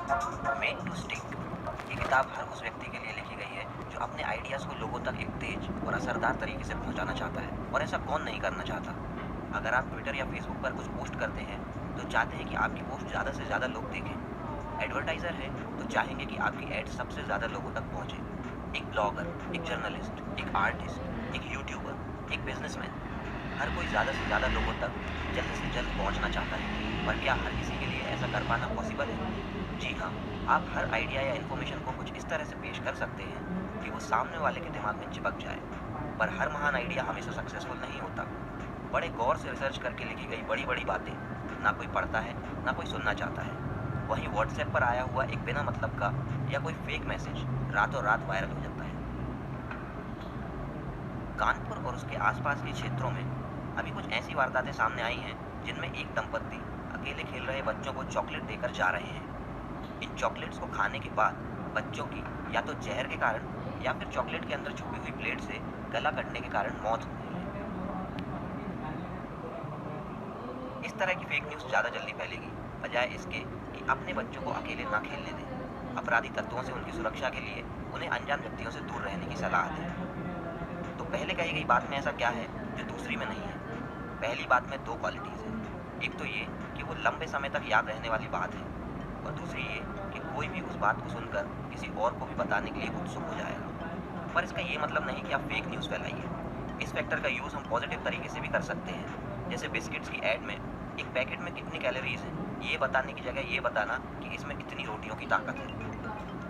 Made to stick ये किताब हर उस व्यक्ति के लिए लिखी गई है जो अपने आइडियाज़ को लोगों तक एक तेज और असरदार तरीके से पहुंचाना चाहता है। और ऐसा कौन नहीं करना चाहता। अगर आप ट्विटर या फेसबुक पर कुछ पोस्ट करते हैं तो चाहते हैं कि आपकी पोस्ट ज़्यादा से ज़्यादा लोग देखें। एडवर्टाइज़र है तो चाहेंगे कि आपकी एड सबसे ज़्यादा लोगों तक पहुंचे। एक ब्लॉगर, एक जर्नलिस्ट, एक आर्टिस्ट, एक यूट्यूबर, एक बिजनेसमैन, हर कोई ज़्यादा से ज़्यादा लोगों तक जल्द से जल्द पहुंचना चाहता है। पर क्या हर किसी के लिए ऐसा कर पाना पॉसिबल है? जी हाँ। आप हर आइडिया या इन्फॉर्मेशन को कुछ इस तरह से पेश कर सकते हैं कि वो सामने वाले के दिमाग में चिपक जाए। पर हर महान आइडिया हमेशा सक्सेसफुल नहीं होता। बड़े गौर से रिसर्च करके लिखी गई बड़ी बड़ी बातें ना कोई पढ़ता है, ना कोई सुनना चाहता है। वहीं व्हाट्सएप पर आया हुआ एक बिना मतलब का या कोई फेक मैसेज रातों रात वायरल हो जाता है। कानपुर और उसके आसपास के क्षेत्रों में अभी कुछ ऐसी वारदातें सामने आई हैं जिनमें एक दंपत्ति अकेले खेल रहे बच्चों को चॉकलेट देकर जा रहे हैं। इन चॉकलेट्स को खाने के बाद बच्चों की या तो जहर के कारण या फिर चॉकलेट के अंदर छुपी हुई ब्लेड से गला कटने के कारण मौत हुई है। इस तरह की फेक न्यूज़ ज़्यादा जल्दी फैलेगी बजाय इसके कि अपने बच्चों को अकेले ना खेलने दें। अपराधी तत्वों से उनकी सुरक्षा के लिए उन्हें अनजान व्यक्तियों से दूर रहने की सलाह दें। तो पहले कही गई बात में ऐसा क्या है जो दूसरी में नहीं है? पहली बात में दो क्वालिटीज़ हैं। एक तो ये कि वो लंबे समय तक याद रहने वाली बात है, और दूसरी ये कि कोई भी उस बात को सुनकर किसी और को भी बताने के लिए उत्सुक हो जाएगा। पर इसका ये मतलब नहीं कि आप फेक न्यूज़ फैलाइए। इस फैक्टर का यूज़ हम पॉजिटिव तरीके से भी कर सकते हैं। जैसे बिस्किट्स की ऐड में एक पैकेट में कितनी कैलोरीज हैं, ये बताने की जगह ये बताना कि इसमें कितनी रोटियों की ताकत है।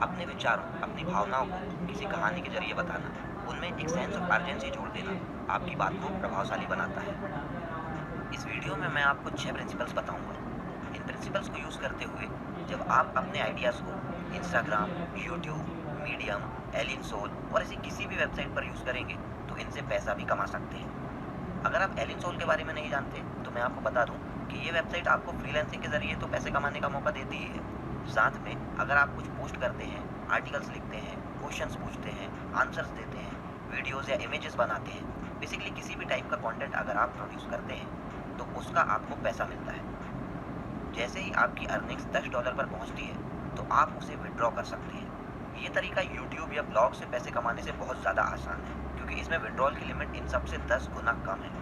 अपने विचारों, अपनी भावनाओं को किसी कहानी के जरिए बताना, उनमें एक सेंस ऑफ अर्जेंसी जोड़ देना आपकी बात को प्रभावशाली बनाता है। इस वीडियो में मैं आपको 6 प्रिंसिपल्स बताऊंगा। इन प्रिंसिपल्स को यूज़ करते हुए जब आप अपने आइडियाज़ को इंस्टाग्राम, यूट्यूब, मीडियम, एलिनसोल और ऐसी किसी भी वेबसाइट पर यूज़ करेंगे तो इनसे पैसा भी कमा सकते हैं। अगर आप एलिनसोल के बारे में नहीं जानते तो मैं आपको बता दूं कि ये वेबसाइट आपको फ्रीलांसिंग के ज़रिए तो पैसे कमाने का मौका देती ही है। साथ में अगर आप कुछ पोस्ट करते हैं, आर्टिकल्स लिखते हैं, क्वेश्चंस पूछते हैं, आंसर्स देते हैं, वीडियोज़ या इमेजेस बनाते हैं, बेसिकली किसी भी टाइप का कंटेंट अगर आप प्रोड्यूस करते हैं तो उसका आपको पैसा मिलता है। जैसे ही आपकी अर्निंग्स $10 पर पहुंचती है तो आप उसे विड्रॉ कर सकते हैं। ये तरीका यूट्यूब या ब्लॉग से पैसे कमाने से बहुत ज़्यादा आसान है क्योंकि इसमें विड्रॉल की लिमिट इन सबसे 10 गुना कम है।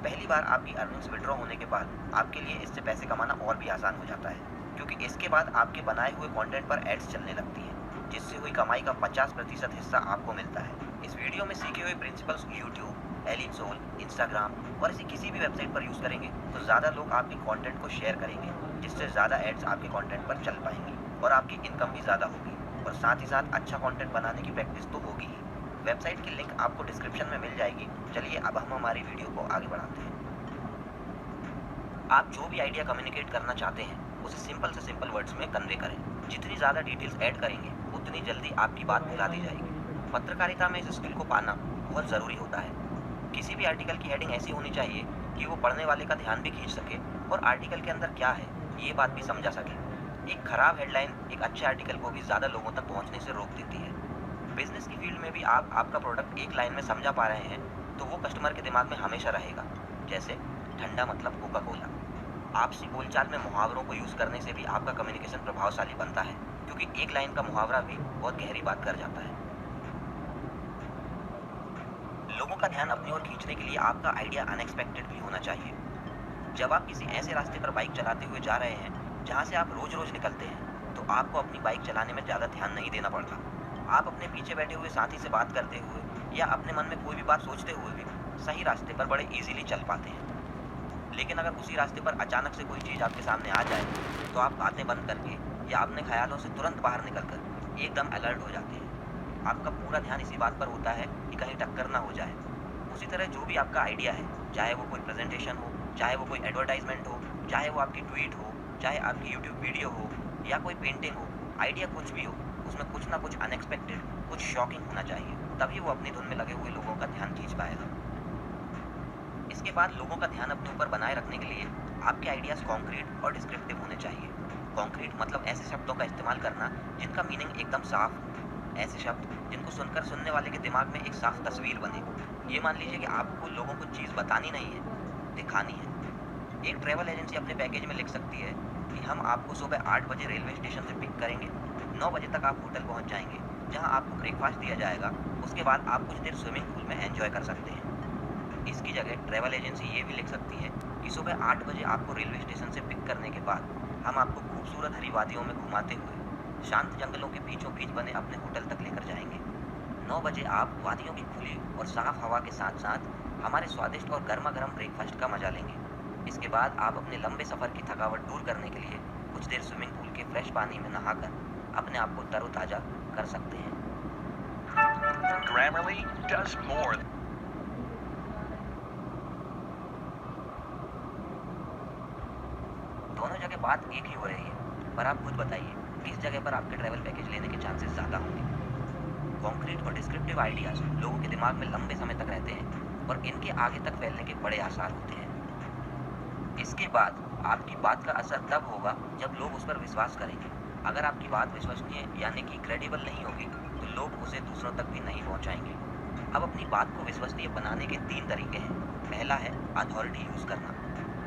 पहली बार आपकी अर्निंग्स विड्रॉ होने के बाद आपके लिए इससे पैसे कमाना और भी आसान हो जाता है क्योंकि इसके बाद आपके बनाए हुए कंटेंट पर एड्स चलने लगती हैं जिससे हुई कमाई का 50% हिस्सा आपको मिलता है। इस वीडियो में सीखे हुए प्रिंसिपल्स यूट्यूब, एलिनसोल, इंस्टाग्राम और ऐसी किसी भी वेबसाइट पर यूज़ करेंगे तो ज़्यादा लोग आपके कंटेंट को शेयर करेंगे जिससे ज़्यादा एड्स आपके कंटेंट पर चल पाएंगी और आपकी इनकम भी ज़्यादा होगी और साथ ही साथ अच्छा कंटेंट बनाने की प्रैक्टिस तो होगी ही। वेबसाइट की लिंक आपको डिस्क्रिप्शन में मिल जाएगी। चलिए अब हम हमारी वीडियो को आगे बढ़ाते हैं। आप जो भी आइडिया कम्युनिकेट करना चाहते हैं उसे सिंपल से सिंपल वर्ड्स में कन्वे करें। जितनी ज़्यादा डिटेल्स ऐड करेंगे उतनी जल्दी आपकी बात भुला दी जाएगी। पत्रकारिता में इस स्किल को पाना बहुत ज़रूरी होता है। किसी भी आर्टिकल की हेडिंग ऐसी होनी चाहिए कि वो पढ़ने वाले का ध्यान भी खींच सके और आर्टिकल के अंदर क्या है ये बात भी समझा सके। एक खराब हेडलाइन एक अच्छे आर्टिकल को भी ज़्यादा लोगों तक पहुँचने से रोक देती है। बिजनेस की फील्ड में भी आप आपका प्रोडक्ट एक लाइन में समझा पा रहे हैं तो वो कस्टमर के दिमाग में हमेशा रहेगा। जैसे ठंडा मतलब कोका कोला। आपसी बोलचाल में मुहावरों को यूज़ करने से भी आपका कम्युनिकेशन प्रभावशाली बनता है क्योंकि एक लाइन का मुहावरा भी बहुत गहरी बात कर जाता है। लोगों का ध्यान अपनी ओर खींचने के लिए आपका आइडिया अनएक्सपेक्टेड भी होना चाहिए। जब आप किसी ऐसे रास्ते पर बाइक चलाते हुए जा रहे हैं जहाँ से आप रोज रोज निकलते हैं तो आपको अपनी बाइक चलाने में ज़्यादा ध्यान नहीं देना पड़ता। आप अपने पीछे बैठे हुए साथी से बात करते हुए या अपने मन में कोई भी बात सोचते हुए भी सही रास्ते पर बड़े ईजीली चल पाते हैं। लेकिन अगर उसी रास्ते पर अचानक से कोई चीज़ आपके सामने आ जाए तो आप बातें बंद करके या अपने ख्यालों से तुरंत बाहर निकलकर एकदम अलर्ट हो जाते हैं। आपका पूरा ध्यान इसी बात पर होता है कि कहीं टक्कर ना हो जाए। उसी तरह जो भी आपका आइडिया है, चाहे वो कोई प्रेजेंटेशन हो, चाहे वो कोई एडवर्टाइजमेंट हो, चाहे वो आपकी ट्वीट हो, चाहे आपकी यूट्यूब वीडियो हो या कोई पेंटिंग हो, आइडिया कुछ भी हो, उसमें कुछ ना कुछ अनएक्सपेक्टेड, कुछ शॉकिंग होना चाहिए, तभी वो अपनी धुन में लगे हुए लोगों का ध्यान खींच पाएगा। इसके बाद लोगों का ध्यान अपने ऊपर बनाए रखने के लिए आपके आइडियाज़ कॉन्क्रीट और डिस्क्रिप्टिव होने चाहिए। कॉन्क्रीट मतलब ऐसे शब्दों का इस्तेमाल करना जिनका मीनिंग एकदम साफ हो, ऐसे शब्द जिनको सुनकर सुनने वाले के दिमाग में एक साफ तस्वीर बने। ये मान लीजिए कि आपको लोगों को चीज़ बतानी नहीं है, दिखानी है। एक ट्रैवल एजेंसी अपने पैकेज में लिख सकती है, कि हम आपको सुबह 8 बजे रेलवे स्टेशन से पिक करेंगे, 9 बजे तक आप होटल पहुंच जाएंगे, जहां आपको ब्रेकफास्ट दिया जाएगा। उसके बाद आप कुछ देर स्विमिंग पूल में एंजॉय कर सकते हैं। इसकी जगह ट्रैवल एजेंसी ये भी लिख सकती है कि सुबह 8 बजे आपको रेलवे स्टेशन से पिक करने के बाद हम आपको खूबसूरत हरी वादियों में घुमाते हुए शांत जंगलों के बीचों बीच बने अपने होटल तक लेकर जाएंगे। 9 बजे आप वादियों की खुली और साफ हवा के साथ साथ हमारे स्वादिष्ट और गर्मा गर्म ब्रेकफास्ट का मजा लेंगे। इसके बाद आप अपने लंबे सफ़र की थकावट दूर करने के लिए कुछ देर स्विमिंग पूल के फ्रेश पानी में नहाकर अपने आप को तरोताज़ा कर सकते हैं। Grammarly does more. दोनों जगह बात एक ही हो रही है, पर आप खुद बताइए किस जगह पर आपके ट्रैवल पैकेज लेने के चांसेस ज़्यादा होंगे। कॉन्क्रीट और डिस्क्रिप्टिव आइडियाज़ लोगों के दिमाग में लंबे समय तक रहते हैं और इनके आगे तक फैलने के बड़े आसार होते हैं। इसके बाद आपकी बात का असर तब होगा जब लोग उस पर विश्वास करेंगे। अगर आपकी बात विश्वसनीय यानी कि क्रेडिबल नहीं होगी तो लोग उसे दूसरों तक भी नहीं पहुंचाएंगे। अब अपनी बात को विश्वसनीय बनाने के 3 तरीके हैं। पहला है अथॉरिटी यूज़ करना।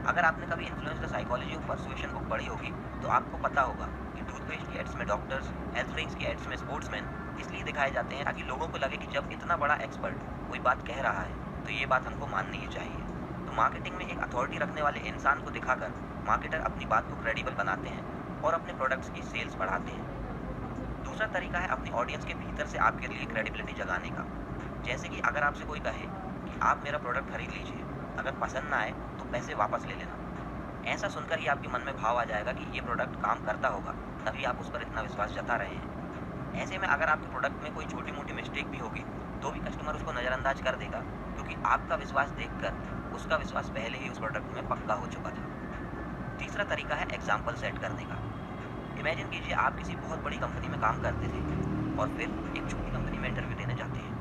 अगर आपने कभी influence the psychology of persuasion book पढ़ी होगी तो आपको पता होगा कि टूथपेस्ट की एड्स में डॉक्टर्स, हेल्थ ड्रिंक्स की एड्स में स्पोर्ट्समैन इसलिए दिखाए जाते हैं ताकि लोगों को लगे कि जब इतना बड़ा एक्सपर्ट कोई बात कह रहा है तो ये बात हमको माननी ही चाहिए। तो मार्केटिंग में एक अथॉरिटी रखने वाले इंसान को दिखाकर मार्केटर अपनी बात को क्रेडिबल बनाते हैं और अपने प्रोडक्ट्स की सेल्स बढ़ाते हैं। दूसरा तरीका है अपनी ऑडियंस के भीतर से आपके लिए क्रेडिबिलिटी जगाने का। जैसे कि अगर आपसे कोई कहे कि आप मेरा प्रोडक्ट खरीद लीजिए, अगर पसंद ना आए तो पैसे वापस ले लेना। ऐसा सुनकर ही आपके मन में भाव आ जाएगा कि ये प्रोडक्ट काम करता होगा, तभी आप उस पर इतना विश्वास जता रहे हैं। ऐसे में अगर आपके प्रोडक्ट में कोई छोटी मोटी मिस्टेक भी होगी तो भी कस्टमर उसको नज़रअंदाज कर देगा, क्योंकि आपका विश्वास देखकर उसका विश्वास पहले ही उस प्रोडक्ट में पक्का हो चुका था। तीसरा तरीका है एग्जाम्पल सेट करने का। इमेजिन कीजिए आप किसी बहुत बड़ी कंपनी में काम करते थे और फिर एक छोटी कंपनी में इंटरव्यू देने जाते हैं।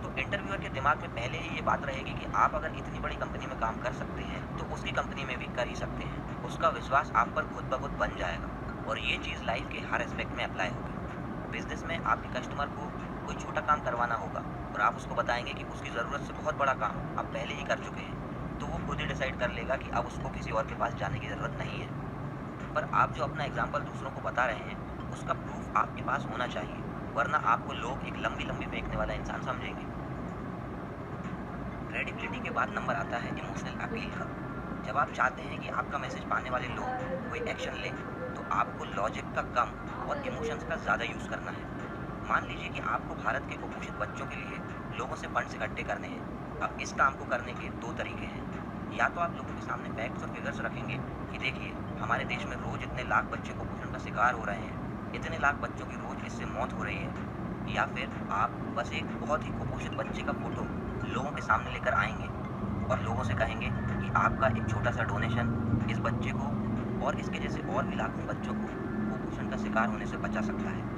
तो इंटरव्यूअर के दिमाग में पहले ही ये बात रहेगी कि आप अगर इतनी बड़ी कंपनी में काम कर सकते हैं तो उसकी कंपनी में भी कर ही सकते हैं। उसका विश्वास आप पर खुद ब खुद बन जाएगा और ये चीज़ लाइफ के हर एस्पेक्ट में अप्लाई होगी। बिजनेस में आपके कस्टमर को कोई छोटा काम करवाना होगा और आप उसको बताएंगे कि उसकी ज़रूरत से बहुत बड़ा काम आप पहले ही कर चुके हैं, तो वो खुद ही डिसाइड कर लेगा कि अब उसको किसी और के पास जाने की ज़रूरत नहीं है। पर आप जो अपना एग्जाम्पल दूसरों को बता रहे हैं उसका प्रूफ आपके पास होना चाहिए, वरना आपको लोग एक लंबी लंबी फेंकने वाला इंसान समझेंगे। क्रेडिबिलिटी के बाद नंबर आता है इमोशनल अपील का। जब आप चाहते हैं कि आपका मैसेज पाने वाले लोग कोई एक्शन लें तो आपको लॉजिक का कम और इमोशंस का ज़्यादा यूज़ करना है। मान लीजिए कि आपको भारत के कुपोषित बच्चों के लिए लोगों से फंड्स इकट्ठे करने हैं। अब इस काम को करने के 2 तरीके हैं। या तो आप लोगों के सामने फैक्ट्स और फिगर्स रखेंगे कि देखिए हमारे देश में रोज़ इतने लाख बच्चे कुपोषण का शिकार हो रहे हैं, इतने लाख बच्चों की रोज़ इससे मौत हो रही है। या फिर आप बस एक बहुत ही कुपोषित बच्चे का फोटो लोगों के सामने लेकर आएंगे और लोगों से कहेंगे कि आपका एक छोटा सा डोनेशन इस बच्चे को और इसके जैसे और भी लाखों बच्चों को कुपोषण का शिकार होने से बचा सकता है।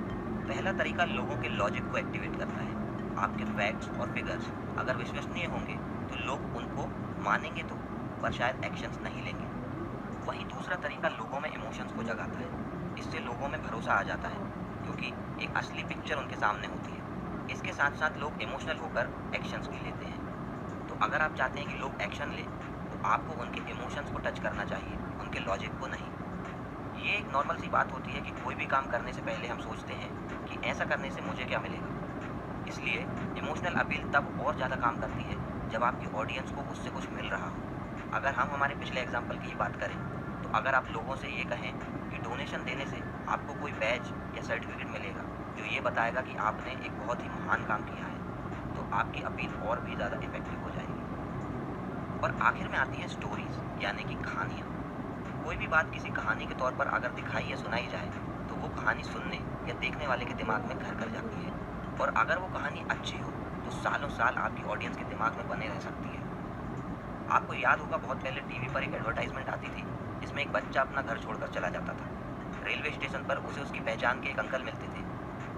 पहला तरीका लोगों के लॉजिक को एक्टिवेट करता है। आपके फैक्ट्स और फिगर्स अगर विश्वसनीय होंगे तो लोग उनको मानेंगे तो, पर शायद एक्शंस नहीं लेंगे। वहीं दूसरा तरीका लोगों में इमोशंस को जगाता है। इससे लोगों में भरोसा आ जाता है क्योंकि एक असली पिक्चर उनके सामने होती है। इसके साथ साथ लोग इमोशनल होकर एक्शंस भी लेते हैं। तो अगर आप चाहते हैं कि लोग एक्शन लें तो आपको उनके इमोशंस को टच करना चाहिए, उनके लॉजिक को नहीं। ये एक नॉर्मल सी बात होती है कि कोई भी काम करने से पहले हम सोचते हैं कि ऐसा करने से मुझे क्या मिलेगा। इसलिए इमोशनल अपील तब और ज़्यादा काम करती है जब आपकी ऑडियंस को उससे कुछ मिल रहा हो। अगर हम हमारे पिछले एग्जाम्पल की ही बात करें तो अगर आप लोगों से ये कहें कि डोनेशन देने से आपको कोई बैज या सर्टिफिकेट मिलेगा जो ये बताएगा कि आपने एक बहुत ही महान काम किया है, तो आपकी अपील और भी ज़्यादा इफेक्टिव हो जाएगी। और आखिर में आती है स्टोरीज यानी कि कहानियाँ। कोई भी बात किसी कहानी के तौर पर अगर दिखाई या सुनाई जाए तो वो कहानी सुनने या देखने वाले के दिमाग में घर कर जाती है। और अगर वो कहानी अच्छी हो तो सालों साल आपकी ऑडियंस के दिमाग में बने रह सकती है। आपको याद होगा बहुत पहले टीवी पर एक एडवर्टाइजमेंट आती थी जिसमें एक बच्चा अपना घर छोड़कर चला जाता था। रेलवे स्टेशन पर उसे उसकी पहचान के एक अंकल मिलते थे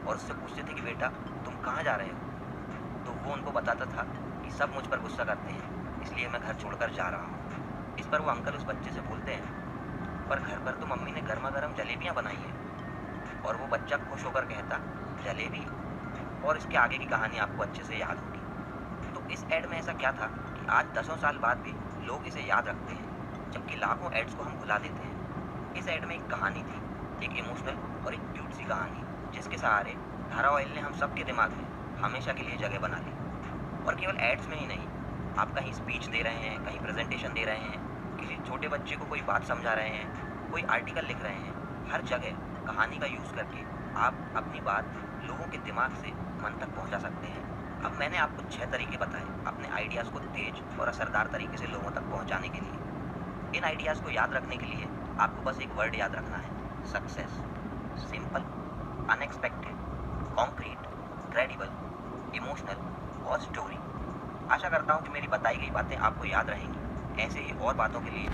और उससे पूछते थे कि बेटा तुम कहाँ जा रहे हो। तो वो उनको बताता था कि सब मुझ पर गुस्सा करते हैं इसलिए मैं घर छोड़कर जा रहा हूँ। इस पर वो अंकल उस बच्चे से बोलते हैं पर घर पर तो मम्मी ने गर्मा गर्म जलेबियाँ बनाई हैं। और वो बच्चा खुश होकर कहता जलेबी, और इसके आगे की कहानी आपको अच्छे से याद होगी। तो इस एड में ऐसा क्या था कि आज 10 साल बाद भी लोग इसे याद रखते हैं, जबकि लाखों एड्स को हम भुला देते हैं। इस ऐड में एक कहानी थी, एक इमोशनल और एक क्यूट सी कहानी, जिसके सहारे धारा ऑयल ने हम सबके दिमाग में हमेशा के लिए जगह बना ली। और केवल एड्स में ही नहीं, आप कहीं स्पीच दे रहे हैं, कहीं प्रेजेंटेशन दे रहे हैं, किसी छोटे बच्चे को कोई बात समझा रहे हैं, कोई आर्टिकल लिख रहे हैं, हर जगह कहानी का यूज़ करके आप अपनी बात लोगों के दिमाग से मन तक पहुंचा सकते हैं। अब मैंने आपको 6 तरीके बताए अपने आइडियाज़ को तेज और असरदार तरीके से लोगों तक पहुंचाने के लिए। इन आइडियाज़ को याद रखने के लिए आपको बस एक वर्ड याद रखना है, success. Simple, unexpected, concrete, credible, emotional और स्टोरी। आशा करता हूँ कि मेरी बताई गई बातें आपको याद रहेंगी। ऐसे ही और बातों के लिए